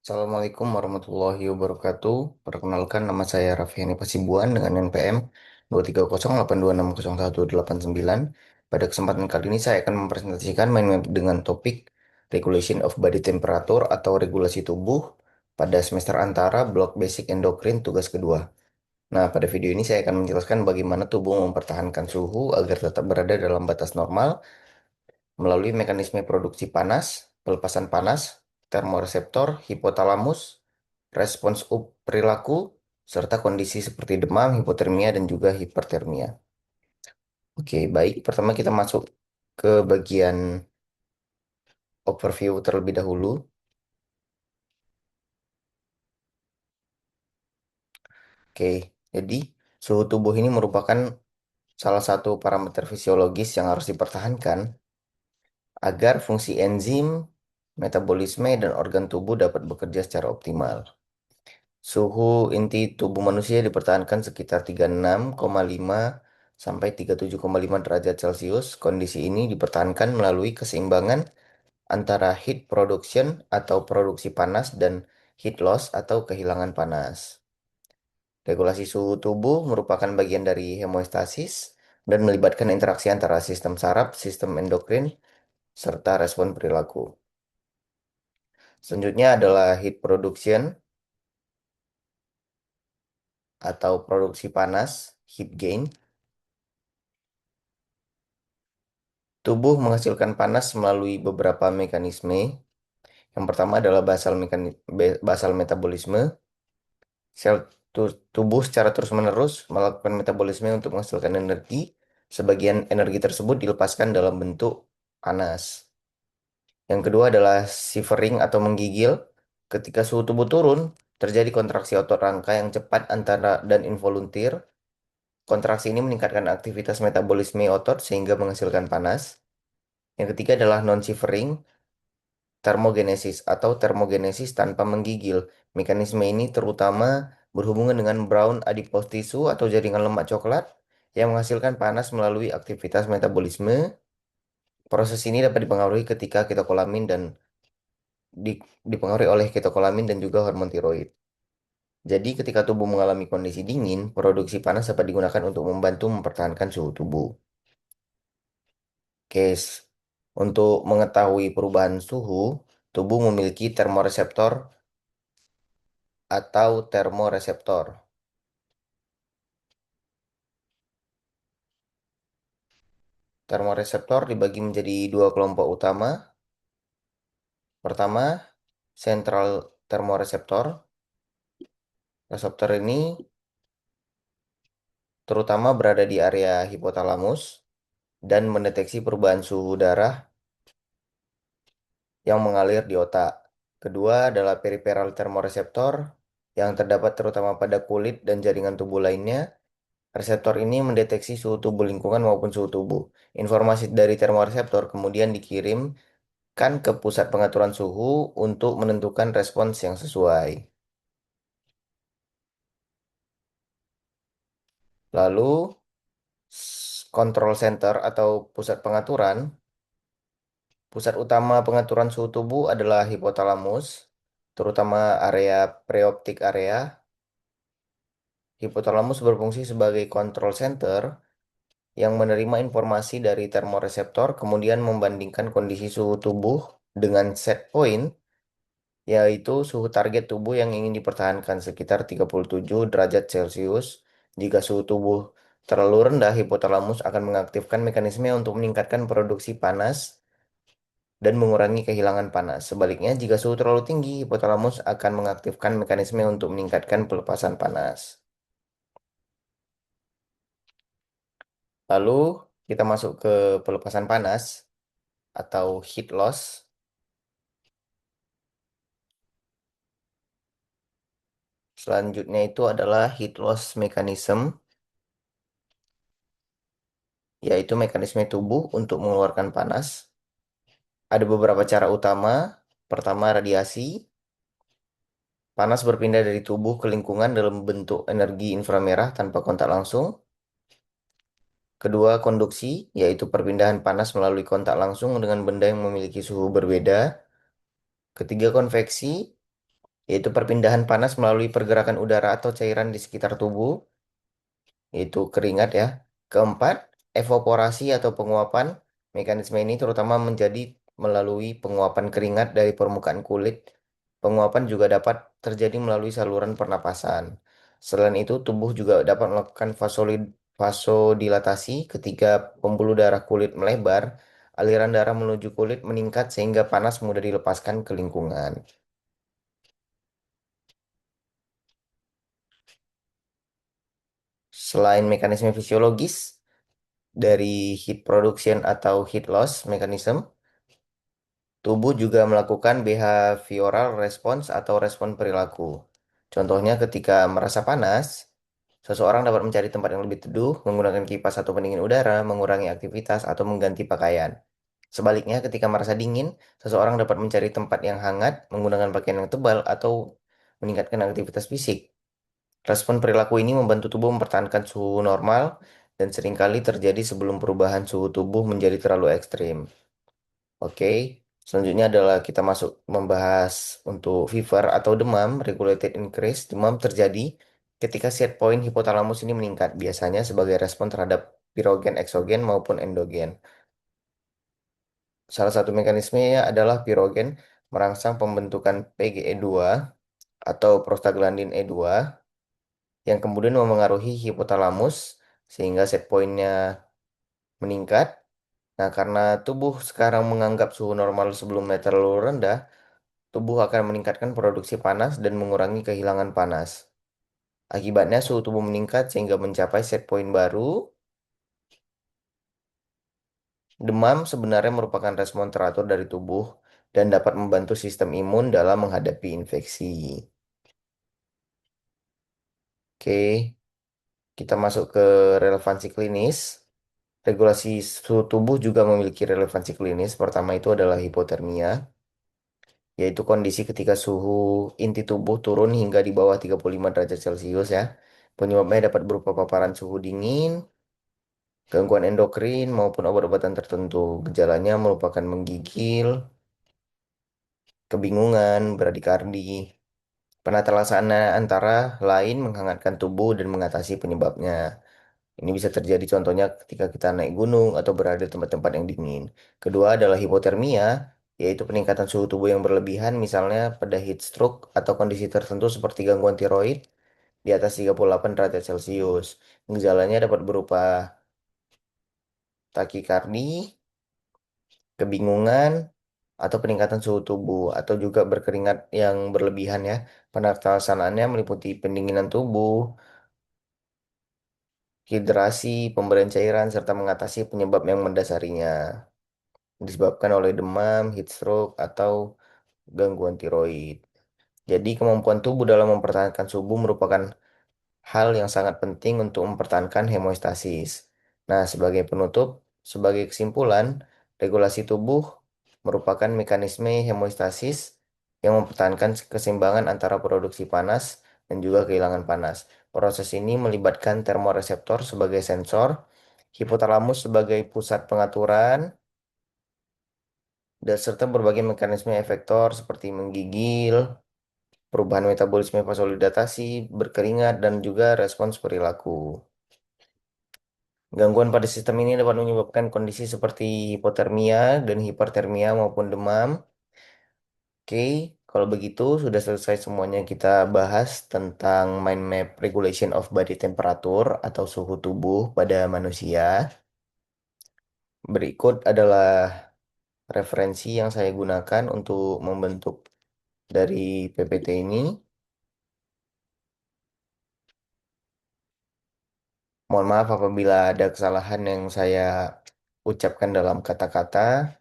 Assalamualaikum warahmatullahi wabarakatuh. Perkenalkan nama saya Raffiani Pasibuan dengan NPM 23082601889. Pada kesempatan kali ini saya akan mempresentasikan mind map dengan topik Regulation of Body Temperature atau regulasi tubuh pada semester antara Blok Basic Endocrine tugas kedua. Nah, pada video ini saya akan menjelaskan bagaimana tubuh mempertahankan suhu agar tetap berada dalam batas normal melalui mekanisme produksi panas, pelepasan panas, termoreseptor, hipotalamus, respons perilaku, serta kondisi seperti demam, hipotermia, dan juga hipertermia. Oke, baik. Pertama kita masuk ke bagian overview terlebih dahulu. Oke, jadi suhu tubuh ini merupakan salah satu parameter fisiologis yang harus dipertahankan agar fungsi enzim, metabolisme, dan organ tubuh dapat bekerja secara optimal. Suhu inti tubuh manusia dipertahankan sekitar 36,5 sampai 37,5 derajat Celcius. Kondisi ini dipertahankan melalui keseimbangan antara heat production atau produksi panas dan heat loss atau kehilangan panas. Regulasi suhu tubuh merupakan bagian dari hemostasis dan melibatkan interaksi antara sistem saraf, sistem endokrin, serta respon perilaku. Selanjutnya adalah heat production atau produksi panas, heat gain. Tubuh menghasilkan panas melalui beberapa mekanisme. Yang pertama adalah basal metabolisme. Sel tubuh secara terus-menerus melakukan metabolisme untuk menghasilkan energi. Sebagian energi tersebut dilepaskan dalam bentuk panas. Yang kedua adalah shivering atau menggigil. Ketika suhu tubuh turun, terjadi kontraksi otot rangka yang cepat antara dan involuntir. Kontraksi ini meningkatkan aktivitas metabolisme otot sehingga menghasilkan panas. Yang ketiga adalah non-shivering. Termogenesis atau termogenesis tanpa menggigil. Mekanisme ini terutama berhubungan dengan brown adipose tissue atau jaringan lemak coklat yang menghasilkan panas melalui aktivitas metabolisme. Proses ini dapat dipengaruhi ketika ketikolamin dan dipengaruhi oleh ketikolamin dan juga hormon tiroid. Jadi ketika tubuh mengalami kondisi dingin, produksi panas dapat digunakan untuk membantu mempertahankan suhu tubuh. Case untuk mengetahui perubahan suhu, tubuh memiliki termoreseptor atau termoreseptor. Termoreseptor dibagi menjadi dua kelompok utama. Pertama, sentral termoreseptor. Reseptor ini terutama berada di area hipotalamus dan mendeteksi perubahan suhu darah yang mengalir di otak. Kedua adalah peripheral termoreseptor yang terdapat terutama pada kulit dan jaringan tubuh lainnya. Reseptor ini mendeteksi suhu tubuh lingkungan maupun suhu tubuh. Informasi dari termoreseptor kemudian dikirimkan ke pusat pengaturan suhu untuk menentukan respons yang sesuai. Lalu, control center atau pusat pengaturan, pusat utama pengaturan suhu tubuh adalah hipotalamus, terutama area preoptic area. Hipotalamus berfungsi sebagai control center yang menerima informasi dari termoreseptor, kemudian membandingkan kondisi suhu tubuh dengan set point, yaitu suhu target tubuh yang ingin dipertahankan sekitar 37 derajat Celcius. Jika suhu tubuh terlalu rendah, hipotalamus akan mengaktifkan mekanisme untuk meningkatkan produksi panas dan mengurangi kehilangan panas. Sebaliknya, jika suhu terlalu tinggi, hipotalamus akan mengaktifkan mekanisme untuk meningkatkan pelepasan panas. Lalu, kita masuk ke pelepasan panas atau heat loss. Selanjutnya itu adalah heat loss mechanism, yaitu mekanisme tubuh untuk mengeluarkan panas. Ada beberapa cara utama. Pertama, radiasi. Panas berpindah dari tubuh ke lingkungan dalam bentuk energi inframerah tanpa kontak langsung. Kedua, konduksi, yaitu perpindahan panas melalui kontak langsung dengan benda yang memiliki suhu berbeda. Ketiga, konveksi, yaitu perpindahan panas melalui pergerakan udara atau cairan di sekitar tubuh, yaitu keringat ya. Keempat, evaporasi atau penguapan. Mekanisme ini terutama menjadi melalui penguapan keringat dari permukaan kulit. Penguapan juga dapat terjadi melalui saluran pernapasan. Selain itu, tubuh juga dapat melakukan vasodilatasi ketika pembuluh darah kulit melebar, aliran darah menuju kulit meningkat sehingga panas mudah dilepaskan ke lingkungan. Selain mekanisme fisiologis dari heat production atau heat loss mechanism, tubuh juga melakukan behavioral response atau respon perilaku. Contohnya ketika merasa panas, seseorang dapat mencari tempat yang lebih teduh, menggunakan kipas atau pendingin udara, mengurangi aktivitas, atau mengganti pakaian. Sebaliknya, ketika merasa dingin, seseorang dapat mencari tempat yang hangat, menggunakan pakaian yang tebal, atau meningkatkan aktivitas fisik. Respon perilaku ini membantu tubuh mempertahankan suhu normal dan seringkali terjadi sebelum perubahan suhu tubuh menjadi terlalu ekstrim. Oke, selanjutnya adalah kita masuk membahas untuk fever atau demam, regulated increase. Demam terjadi ketika set point hipotalamus ini meningkat, biasanya sebagai respon terhadap pirogen eksogen maupun endogen. Salah satu mekanismenya adalah pirogen merangsang pembentukan PGE2 atau prostaglandin E2 yang kemudian memengaruhi hipotalamus sehingga set point-nya meningkat. Nah, karena tubuh sekarang menganggap suhu normal sebelumnya terlalu rendah, tubuh akan meningkatkan produksi panas dan mengurangi kehilangan panas. Akibatnya suhu tubuh meningkat sehingga mencapai set point baru. Demam sebenarnya merupakan respon teratur dari tubuh dan dapat membantu sistem imun dalam menghadapi infeksi. Oke, kita masuk ke relevansi klinis. Regulasi suhu tubuh juga memiliki relevansi klinis. Pertama itu adalah hipotermia, yaitu kondisi ketika suhu inti tubuh turun hingga di bawah 35 derajat Celcius ya. Penyebabnya dapat berupa paparan suhu dingin, gangguan endokrin, maupun obat-obatan tertentu. Gejalanya merupakan menggigil, kebingungan, bradikardi. Penata laksana antara lain menghangatkan tubuh dan mengatasi penyebabnya. Ini bisa terjadi contohnya ketika kita naik gunung atau berada di tempat-tempat yang dingin. Kedua adalah hipotermia, yaitu peningkatan suhu tubuh yang berlebihan, misalnya pada heat stroke atau kondisi tertentu seperti gangguan tiroid di atas 38 derajat Celcius. Gejalanya dapat berupa takikardi, kebingungan, atau peningkatan suhu tubuh, atau juga berkeringat yang berlebihan ya. Penata laksanaannya meliputi pendinginan tubuh, hidrasi, pemberian cairan, serta mengatasi penyebab yang mendasarinya. Disebabkan oleh demam, heat stroke, atau gangguan tiroid. Jadi kemampuan tubuh dalam mempertahankan suhu merupakan hal yang sangat penting untuk mempertahankan homeostasis. Nah, sebagai penutup, sebagai kesimpulan, regulasi tubuh merupakan mekanisme homeostasis yang mempertahankan keseimbangan antara produksi panas dan juga kehilangan panas. Proses ini melibatkan termoreseptor sebagai sensor, hipotalamus sebagai pusat pengaturan, dan serta berbagai mekanisme efektor seperti menggigil, perubahan metabolisme vasodilatasi, berkeringat, dan juga respons perilaku. Gangguan pada sistem ini dapat menyebabkan kondisi seperti hipotermia dan hipertermia maupun demam. Oke, kalau begitu sudah selesai semuanya kita bahas tentang mind map regulation of body temperature atau suhu tubuh pada manusia. Berikut adalah referensi yang saya gunakan untuk membentuk dari PPT ini. Mohon maaf apabila ada kesalahan yang saya ucapkan dalam kata-kata.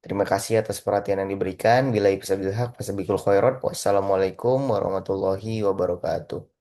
Terima kasih atas perhatian yang diberikan. Bila bisa bilhaq, fasabiqul khairat. Wassalamualaikum warahmatullahi wabarakatuh.